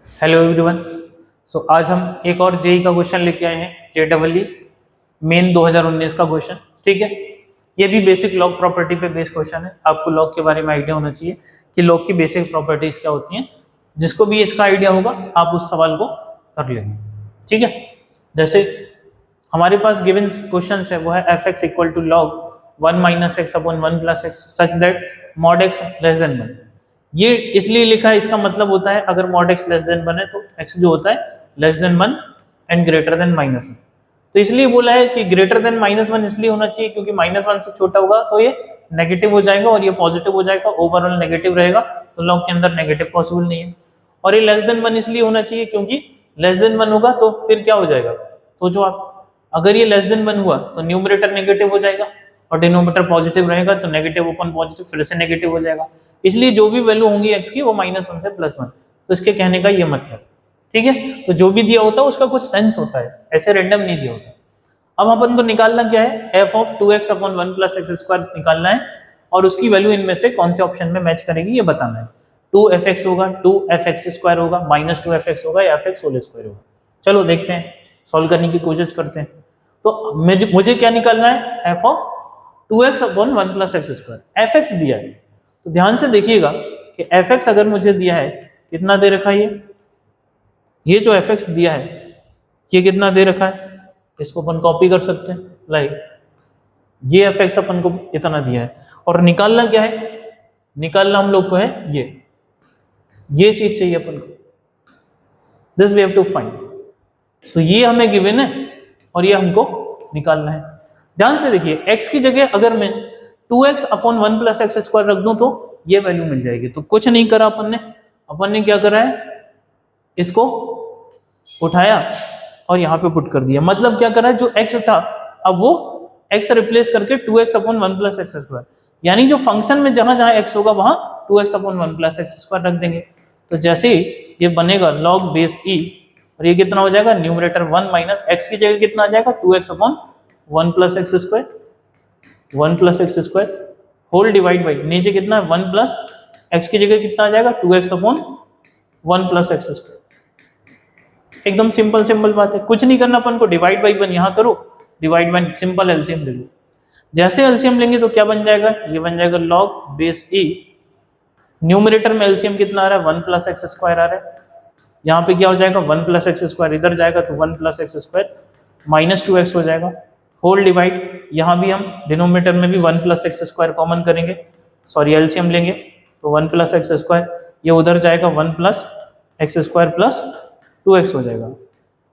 Hello everyone. सो आज हम एक और जेई का क्वेश्चन लेके आए हैं, JEE मेन 2019 का क्वेश्चन। ठीक है, ये भी बेसिक लॉग प्रॉपर्टी पे बेस्ड क्वेश्चन है। आपको लॉग के बारे में आइडिया होना चाहिए कि लॉग की बेसिक प्रॉपर्टीज क्या होती हैं। जिसको भी इसका आइडिया होगा आप उस सवाल को कर लेंगे। ठीक है, जैसे हमारे पास गिवन क्वेश्चन है वो है f(x) equal to log 1 - x upon 1 + x such that mod x less than 1। ये इसलिए लिखा है, इसका मतलब होता है अगर mod x लेस देन 1 है तो x जो होता है less than 1 and greater than -1। तो इसलिए बोला है कि ग्रेटर देन -1 इसलिए होना चाहिए क्योंकि -1 से छोटा होगा तो ये नेगेटिव हो जाएगा और ये पॉजिटिव हो जाएगा, ओवरऑल नेगेटिव रहेगा, तो लॉग के अंदर नेगेटिव पॉसिबल नहीं है। और ये लेस देन 1 इसलिए होना चाहिए क्योंकि लेस देन 1 होगा तो फिर क्या हो जाएगा, सोचो आप, अगर ये लेस देन 1 हुआ तो न्यूमरेटर नेगेटिव हो जाएगा और डिनोमिनेटर पॉजिटिव रहेगा, तो नेगेटिव अपॉन पॉजिटिव फिर से नेगेटिव हो जाएगा। इसलिए जो भी वैल्यू होंगी x की वो -1 से +1। तो इसके कहने का ये मतलब, ठीक है। तो जो भी दिया होता है उसका कुछ सेंस होता है, ऐसे रैंडम नहीं दिया होता। अब अपन को निकालना क्या है, f(2x) अपॉन 1 + x² निकालना है और उसकी वैल्यू इनमें से कौन से ऑप्शन में मैच करेगी ये बताना है। 2f(x) होगा, 2f(x²) होगा, -2f(x) होगा या f(x)² होगा। चलो देखते हैं, सॉल्व करने की कोशिश करते हैं। तो मुझे क्या निकालना है, f(2x) अपॉन 1 + x²। f(x) दिया है तो ध्यान से देखिएगा कि f(x) अगर मुझे दिया है, कितना दे रखा है ये जो f(x) दिया है ये कितना दे रखा है, इसको अपन कॉपी कर सकते हैं। लाइक ये f(x) अपन को इतना दिया है और निकालना क्या है, निकालना हम लोग को है ये चीज चाहिए अपन को, this we have to find. So ये हमें गिवन है और ये हमको निकालना है। ध्यान से देखिए, x की जगह अगर मैं 2x अपॉन 1 + x² रख दूं तो ये वैल्यू मिल जाएगी। तो कुछ नहीं करा अपन ने क्या करा है, इसको उठाया और यहाँ पे पुट कर दिया। मतलब क्या करा है, जो x था अब वो x रिप्लेस करके 2x अपॉन 1 + x², यानी जो फंक्शन में जहां जहां x होगा वहां 2x अपॉन 1 + x² रख देंगे। तो जैसे ये बनेगा log बेस e और ये कितना हो जाएगा, न्यूमरेटर 1 - x की जगह कितना आ जाएगा, 2x upon 1 + x², 1 + x² whole divide by नीचे कितना है 1 + x की जगह कितना आ जाएगा 2x अपॉन 1 + x²। एकदम सिंपल बात है, कुछ नहीं करना अपन को, डिवाइड बाई 1 यहाँ करो, डिवाइड बाई सिंपल एलसीएम ले लो। जैसे एलसीएम लेंगे तो क्या बन जाएगा, ये बन जाएगा log बेस e, न्यूमरेटर में एलसीएम कितना आ रहा है 1 + x² आ रहा है, यहाँ पे क्या हो जाएगा 1 + x², इधर जाएगा तो 1 + x² -2x हो जाएगा, होल डिवाइड, यहाँ भी हम डिनोमिनेटर में भी 1 + x² कॉमन करेंगे, सॉरी एलसीएम लेंगे तो 1 + x², ये उधर जाएगा 1 + x² + 2x हो जाएगा।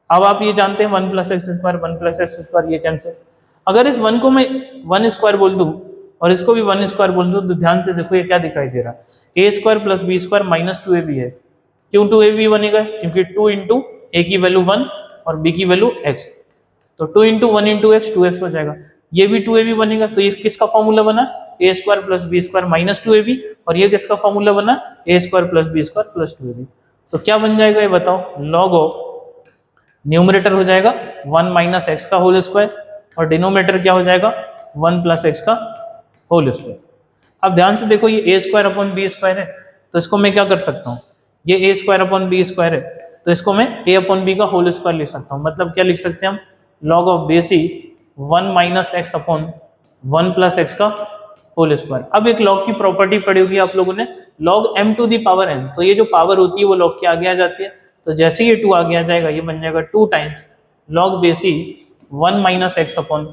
अब आप ये जानते हैं 1 + x², 1 + x², ये कैंसिल। अगर इस 1 को मैं 1² बोल दूं और इसको भी 1² बोल दूं तो ध्यान से देखो ये क्या दिखाई दे रहा है, a² + b² -2ab है। क्यों 2ab बनेगा, क्योंकि 2 × a की वैल्यू 1 और b की वैल्यू x, तो 2 × 1 × x 2x हो जाएगा। ये भी 2ab बनेगा, तो ये किसका फॉर्मूला बना, a² + b² -2ab, और ये किसका फॉर्मूला बना, a² + b² + 2ab। तो क्या बन जाएगा ये बताओ, log ऑफ न्यूमरेटर हो जाएगा 1 - x का होल स्क्वायर और डिनोमिनेटर क्या हो जाएगा 1 + x का होल स्क्वायर। अब ध्यान से देखो, ये a² अपॉन b² है तो इसको मैं क्या कर सकता हूँ, ये a² अपॉन b² है तो इसको मैं a अपॉन b का होल स्क्वायर लिख सकता हूँ। मतलब क्या लिख सकते हैं हम, log of base e 1 - x upon 1 + x का होल स्क्वायर। अब एक log की प्रॉपर्टी पढ़ी होगी आप लोगों ने, log m⁴n, तो ये जो पावर होती है वो log के आगे आ जाती है, तो जैसे ये 2 आगे आ जाएगा ये बन जाएगा 2 times log base e 1 - x upon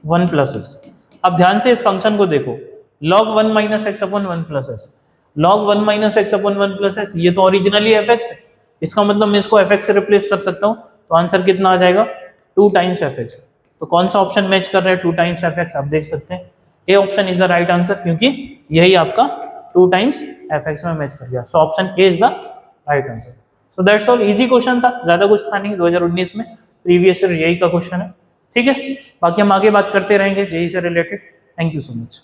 1 + x। अब ध्यान से इस फंक्शन को देखो, log 1 - x upon 1 + x, log 1 - x upon 1 + x, ये तो ओरिजिनली fx है, इसका मतलब मैं इसको fx से रिप्लेस कर सकता हूँ, तो आंसर कितना आ जाएगा 2 टाइम्स fx। तो कौन सा ऑप्शन मैच कर रहा है 2 टाइम्स fx, आप देख सकते हैं A option is the right answer, क्योंकि यही आपका 2 टाइम्स fx में मैच कर गया। So option A is the right answer. So that's all, easy question था, ज्यादा कुछ था नहीं, 2019 में प्रीवियस ईयर जेईई का क्वेश्चन है। ठीक है, बाकी हम आगे बात करते रहेंगे जेईई से related. Thank you so much.